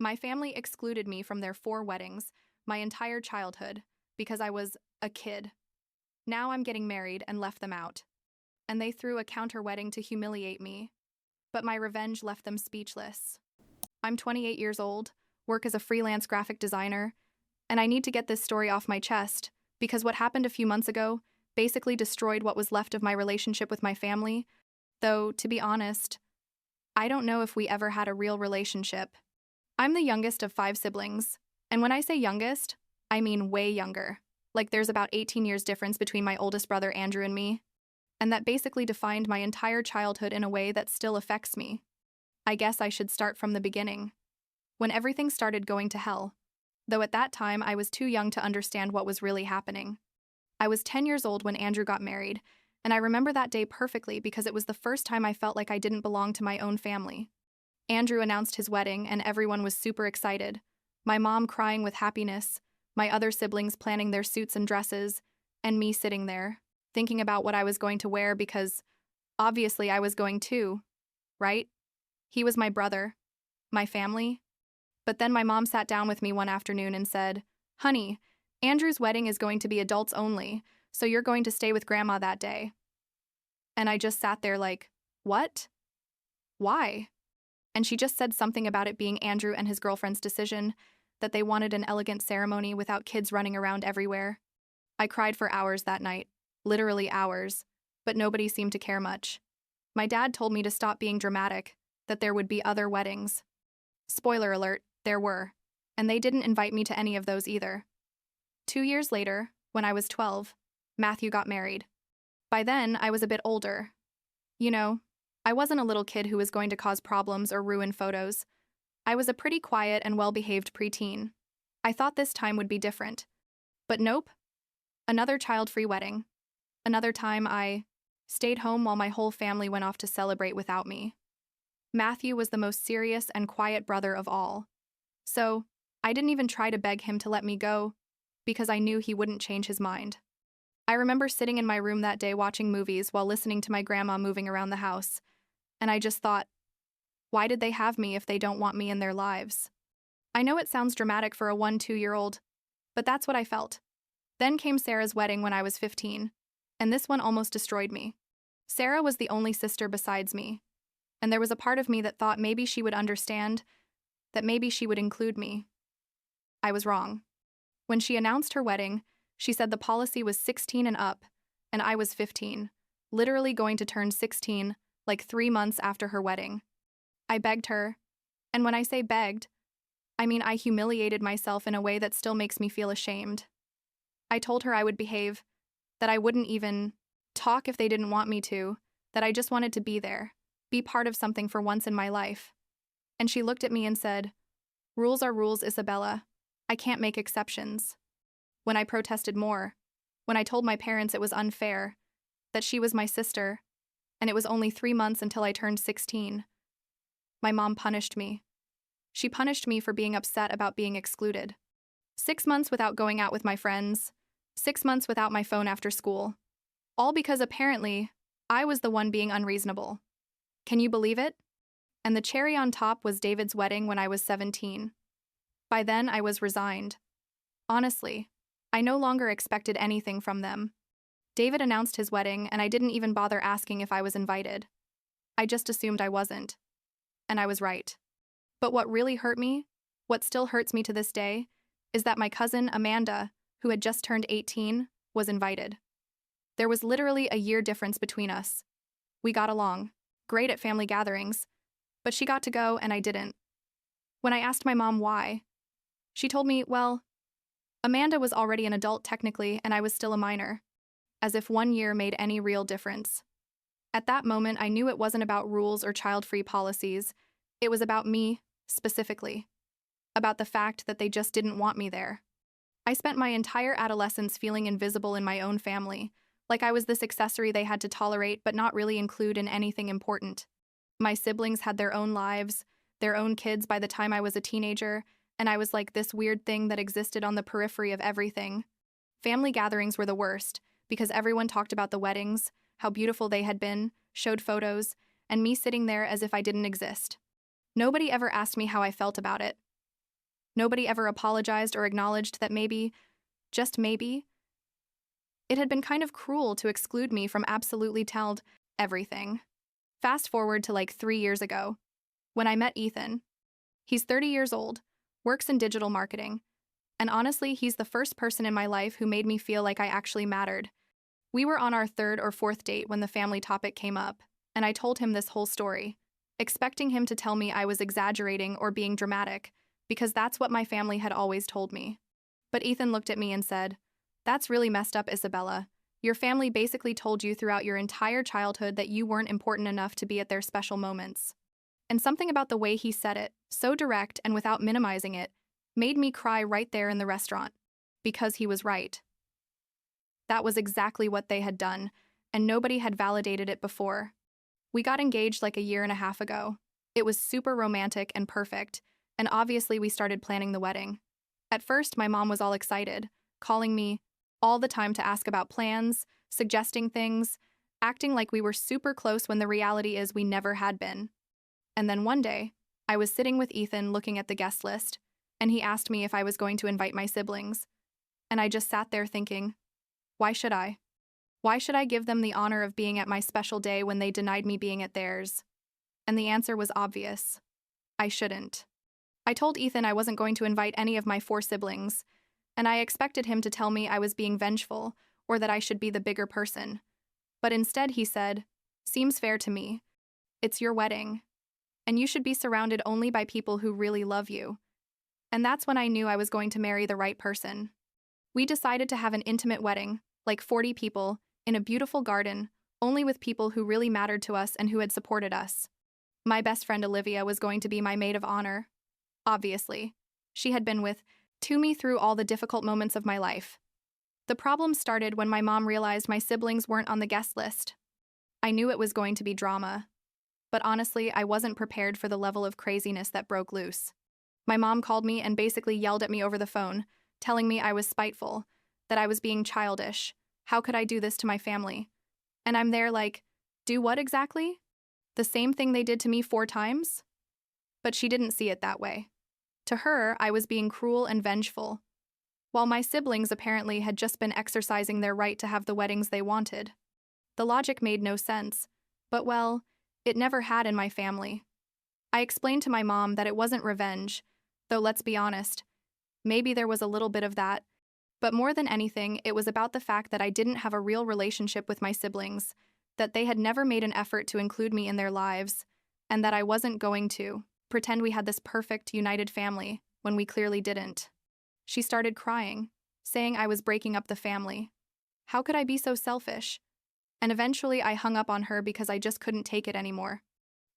My family excluded me from their 4 weddings, my entire childhood, because I was a kid. Now I'm getting married and left them out. And they threw a counter wedding to humiliate me. But my revenge left them speechless. I'm 28 years old, work as a freelance graphic designer, and I need to get this story off my chest because what happened a few months ago basically destroyed what was left of my relationship with my family, though, to be honest, I don't know if we ever had a real relationship. I'm the youngest of 5 siblings, and when I say youngest, I mean way younger. Like there's about 18 years difference between my oldest brother Andrew and me, and that basically defined my entire childhood in a way that still affects me. I guess I should start from the beginning, when everything started going to hell, though at that time I was too young to understand what was really happening. I was 10 years old when Andrew got married, and I remember that day perfectly because it was the first time I felt like I didn't belong to my own family. Andrew announced his wedding, and everyone was super excited. My mom crying with happiness, my other siblings planning their suits and dresses, and me sitting there, thinking about what I was going to wear because, obviously, I was going too, right? He was my brother, my family. But then my mom sat down with me one afternoon and said, "Honey, Andrew's wedding is going to be adults only, so you're going to stay with Grandma that day." And I just sat there like, what? Why? And she just said something about it being Andrew and his girlfriend's decision, that they wanted an elegant ceremony without kids running around everywhere. I cried for hours that night, literally hours, but nobody seemed to care much. My dad told me to stop being dramatic, that there would be other weddings. Spoiler alert, there were, and they didn't invite me to any of those either. 2 years later, when I was 12, Matthew got married. By then, I was a bit older. You know, I wasn't a little kid who was going to cause problems or ruin photos. I was a pretty quiet and well-behaved preteen. I thought this time would be different. But nope. Another child-free wedding. Another time I stayed home while my whole family went off to celebrate without me. Matthew was the most serious and quiet brother of all. So, I didn't even try to beg him to let me go, because I knew he wouldn't change his mind. I remember sitting in my room that day watching movies while listening to my grandma moving around the house, and I just thought, why did they have me if they don't want me in their lives? I know it sounds dramatic for a 1-2-year-old, but that's what I felt. Then came Sarah's wedding when I was 15, and this one almost destroyed me. Sarah was the only sister besides me, and there was a part of me that thought maybe she would understand, that maybe she would include me. I was wrong. When she announced her wedding, she said the policy was 16 and up, and I was 15, literally going to turn 16, like 3 months after her wedding. I begged her, and when I say begged, I mean I humiliated myself in a way that still makes me feel ashamed. I told her I would behave, that I wouldn't even talk if they didn't want me to, that I just wanted to be there, be part of something for once in my life. And she looked at me and said, "Rules are rules, Isabella. I can't make exceptions." When I protested more, when I told my parents it was unfair, that she was my sister, and it was only 3 months until I turned 16, my mom punished me. She punished me for being upset about being excluded. 6 months without going out with my friends, 6 months without my phone after school, all because apparently I was the one being unreasonable. Can you believe it? And the cherry on top was David's wedding when I was 17. By then, I was resigned. Honestly, I no longer expected anything from them. David announced his wedding, and I didn't even bother asking if I was invited. I just assumed I wasn't. And I was right. But what really hurt me, what still hurts me to this day, is that my cousin, Amanda, who had just turned 18, was invited. There was literally a year difference between us. We got along, great at family gatherings, but she got to go and I didn't. When I asked my mom why, she told me, well, Amanda was already an adult technically and I was still a minor, as if 1 year made any real difference. At that moment, I knew it wasn't about rules or child-free policies. It was about me, specifically. About the fact that they just didn't want me there. I spent my entire adolescence feeling invisible in my own family, like I was this accessory they had to tolerate but not really include in anything important. My siblings had their own lives, their own kids by the time I was a teenager, and I was like this weird thing that existed on the periphery of everything. Family gatherings were the worst, because everyone talked about the weddings, how beautiful they had been, showed photos, and me sitting there as if I didn't exist. Nobody ever asked me how I felt about it. Nobody ever apologized or acknowledged that maybe, just maybe, it had been kind of cruel to exclude me from absolutely telled everything. Fast forward to like 3 years ago, when I met Ethan. He's 30 years old, works in digital marketing, and honestly, he's the first person in my life who made me feel like I actually mattered. We were on our third or fourth date when the family topic came up, and I told him this whole story, expecting him to tell me I was exaggerating or being dramatic, because that's what my family had always told me. But Ethan looked at me and said, "That's really messed up, Isabella. Your family basically told you throughout your entire childhood that you weren't important enough to be at their special moments." And something about the way he said it, so direct and without minimizing it, made me cry right there in the restaurant. Because he was right. That was exactly what they had done, and nobody had validated it before. We got engaged like a year and a half ago. It was super romantic and perfect, and obviously we started planning the wedding. At first, my mom was all excited, calling me all the time to ask about plans, suggesting things, acting like we were super close when the reality is we never had been. And then one day, I was sitting with Ethan looking at the guest list, and he asked me if I was going to invite my siblings. And I just sat there thinking, why should I? Why should I give them the honor of being at my special day when they denied me being at theirs? And the answer was obvious. I shouldn't. I told Ethan I wasn't going to invite any of my 4 siblings, and I expected him to tell me I was being vengeful or that I should be the bigger person. But instead he said, "Seems fair to me. It's your wedding, and you should be surrounded only by people who really love you." And that's when I knew I was going to marry the right person. We decided to have an intimate wedding, like 40 people, in a beautiful garden, only with people who really mattered to us and who had supported us. My best friend Olivia was going to be my maid of honor. Obviously, she had been with to me through all the difficult moments of my life. The problem started when my mom realized my siblings weren't on the guest list. I knew it was going to be drama, but honestly, I wasn't prepared for the level of craziness that broke loose. My mom called me and basically yelled at me over the phone, telling me I was spiteful, that I was being childish. How could I do this to my family? And I'm there like, do what exactly? The same thing they did to me 4 times? But she didn't see it that way. To her, I was being cruel and vengeful, while my siblings apparently had just been exercising their right to have the weddings they wanted. The logic made no sense, but well, it never had in my family. I explained to my mom that it wasn't revenge, though let's be honest, maybe there was a little bit of that, but more than anything, it was about the fact that I didn't have a real relationship with my siblings, that they had never made an effort to include me in their lives, and that I wasn't going to pretend we had this perfect, united family when we clearly didn't. She started crying, saying I was breaking up the family. How could I be so selfish? And eventually I hung up on her because I just couldn't take it anymore.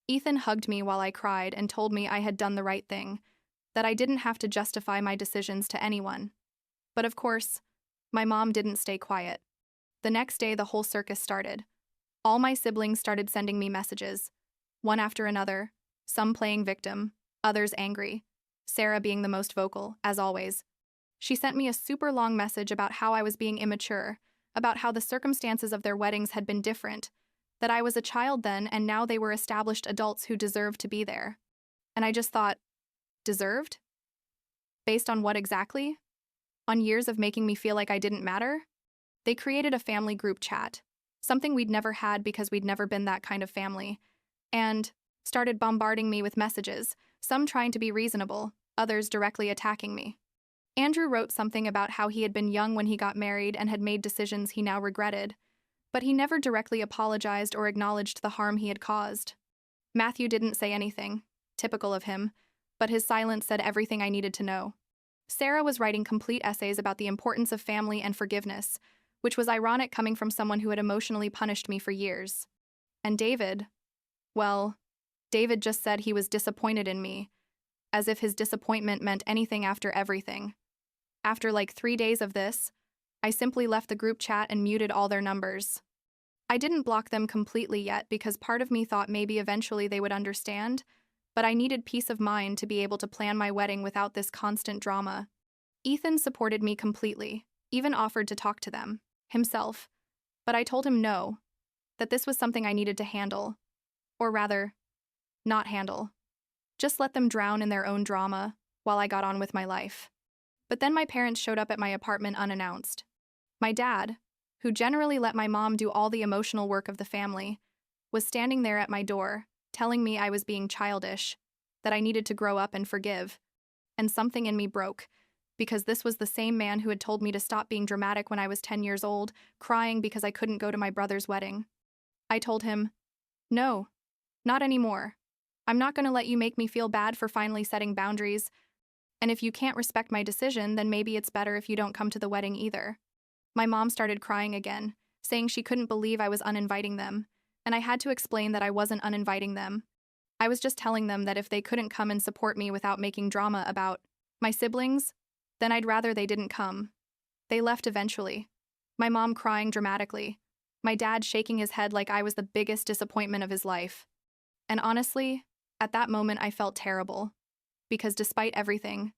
Ethan hugged me while I cried and told me I had done the right thing, that I didn't have to justify my decisions to anyone. But of course, my mom didn't stay quiet. The next day, the whole circus started. All my siblings started sending me messages, one after another, some playing victim, others angry, Sarah being the most vocal, as always. She sent me a super long message about how I was being immature, about how the circumstances of their weddings had been different, that I was a child then and now they were established adults who deserved to be there. And I just thought, deserved? Based on what exactly? On years of making me feel like I didn't matter? They created a family group chat, something we'd never had because we'd never been that kind of family, and started bombarding me with messages, some trying to be reasonable, others directly attacking me. Andrew wrote something about how he had been young when he got married and had made decisions he now regretted, but he never directly apologized or acknowledged the harm he had caused. Matthew didn't say anything, typical of him, but his silence said everything I needed to know. Sarah was writing complete essays about the importance of family and forgiveness, which was ironic coming from someone who had emotionally punished me for years. And David, well, David just said he was disappointed in me, as if his disappointment meant anything after everything. After like 3 days of this, I simply left the group chat and muted all their numbers. I didn't block them completely yet because part of me thought maybe eventually they would understand, but I needed peace of mind to be able to plan my wedding without this constant drama. Ethan supported me completely, even offered to talk to them, himself, but I told him no, that this was something I needed to handle, or rather, not handle. Just let them drown in their own drama, while I got on with my life. But then my parents showed up at my apartment unannounced. My dad, who generally let my mom do all the emotional work of the family, was standing there at my door, telling me I was being childish, that I needed to grow up and forgive. And something in me broke, because this was the same man who had told me to stop being dramatic when I was 10 years old, crying because I couldn't go to my brother's wedding. I told him, "No, not anymore. I'm not going to let you make me feel bad for finally setting boundaries. And if you can't respect my decision, then maybe it's better if you don't come to the wedding either." My mom started crying again, saying she couldn't believe I was uninviting them, and I had to explain that I wasn't uninviting them. I was just telling them that if they couldn't come and support me without making drama about my siblings, then I'd rather they didn't come. They left eventually, my mom crying dramatically, my dad shaking his head like I was the biggest disappointment of his life. And honestly, at that moment I felt terrible, because despite everything,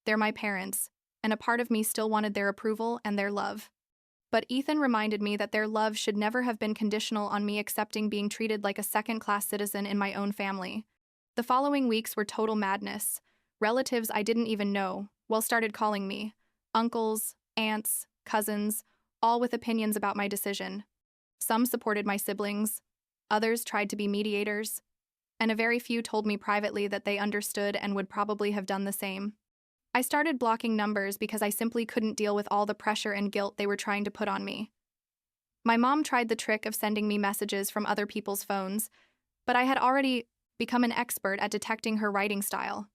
they're my parents, and a part of me still wanted their approval and their love. But Ethan reminded me that their love should never have been conditional on me accepting being treated like a second-class citizen in my own family. The following weeks were total madness. Relatives I didn't even know, started calling me. Uncles, aunts, cousins, all with opinions about my decision. Some supported my siblings, others tried to be mediators, and a very few told me privately that they understood and would probably have done the same. I started blocking numbers because I simply couldn't deal with all the pressure and guilt they were trying to put on me. My mom tried the trick of sending me messages from other people's phones, but I had already become an expert at detecting her writing style.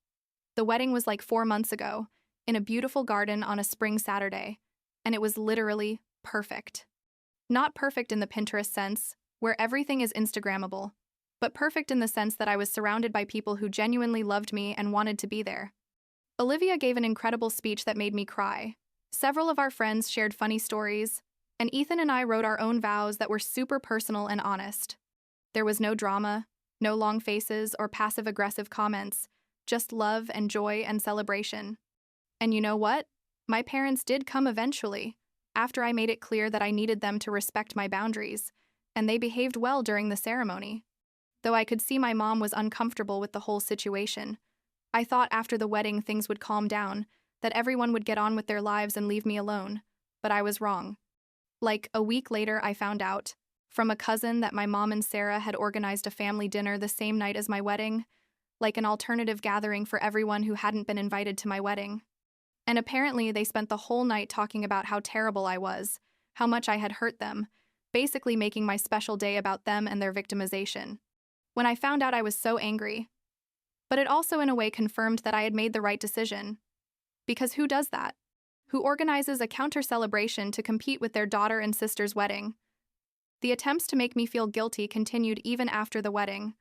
The wedding was like 4 months ago, in a beautiful garden on a spring Saturday, and it was literally perfect. Not perfect in the Pinterest sense, where everything is Instagrammable, but perfect in the sense that I was surrounded by people who genuinely loved me and wanted to be there. Olivia gave an incredible speech that made me cry. Several of our friends shared funny stories, and Ethan and I wrote our own vows that were super personal and honest. There was no drama, no long faces or passive-aggressive comments, just love and joy and celebration. And you know what? My parents did come eventually, after I made it clear that I needed them to respect my boundaries, and they behaved well during the ceremony. Though I could see my mom was uncomfortable with the whole situation, I thought after the wedding things would calm down, that everyone would get on with their lives and leave me alone, but I was wrong. Like, a week later I found out, from a cousin, that my mom and Sarah had organized a family dinner the same night as my wedding, like an alternative gathering for everyone who hadn't been invited to my wedding. And apparently they spent the whole night talking about how terrible I was, how much I had hurt them, basically making my special day about them and their victimization. When I found out, I was so angry. But it also in a way confirmed that I had made the right decision. Because who does that? Who organizes a counter-celebration to compete with their daughter and sister's wedding? The attempts to make me feel guilty continued even after the wedding.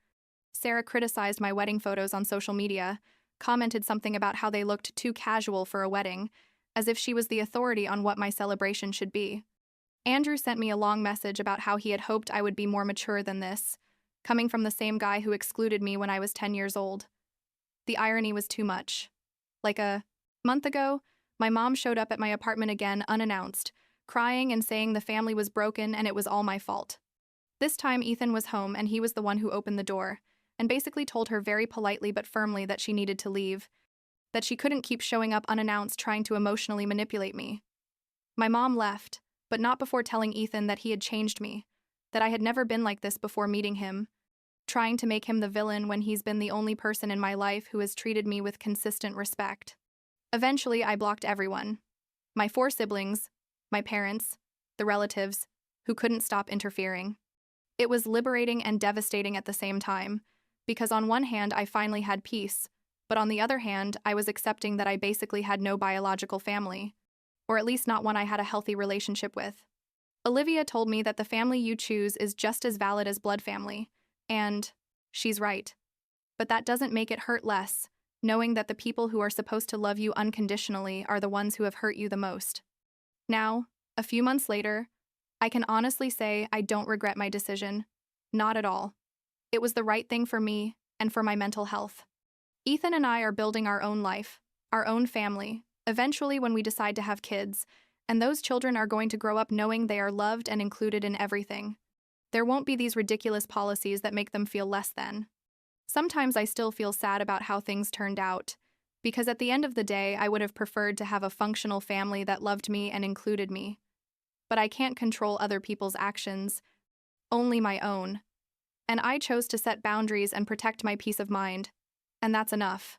Sarah criticized my wedding photos on social media, commented something about how they looked too casual for a wedding, as if she was the authority on what my celebration should be. Andrew sent me a long message about how he had hoped I would be more mature than this, coming from the same guy who excluded me when I was 10 years old. The irony was too much. Like a month ago, my mom showed up at my apartment again unannounced, crying and saying the family was broken and it was all my fault. This time Ethan was home and he was the one who opened the door, and basically told her very politely but firmly that she needed to leave, that she couldn't keep showing up unannounced trying to emotionally manipulate me. My mom left, but not before telling Ethan that he had changed me, that I had never been like this before meeting him, trying to make him the villain when he's been the only person in my life who has treated me with consistent respect. Eventually, I blocked everyone. My 4 siblings, my parents, the relatives, who couldn't stop interfering. It was liberating and devastating at the same time, because on one hand I finally had peace, but on the other hand I was accepting that I basically had no biological family, or at least not one I had a healthy relationship with. Olivia told me that the family you choose is just as valid as blood family, and she's right. But that doesn't make it hurt less, knowing that the people who are supposed to love you unconditionally are the ones who have hurt you the most. Now, a few months later, I can honestly say I don't regret my decision. Not at all. It was the right thing for me and for my mental health. Ethan and I are building our own life, our own family, eventually when we decide to have kids, and those children are going to grow up knowing they are loved and included in everything. There won't be these ridiculous policies that make them feel less than. Sometimes I still feel sad about how things turned out, because at the end of the day, I would have preferred to have a functional family that loved me and included me. But I can't control other people's actions, only my own. And I chose to set boundaries and protect my peace of mind. And that's enough.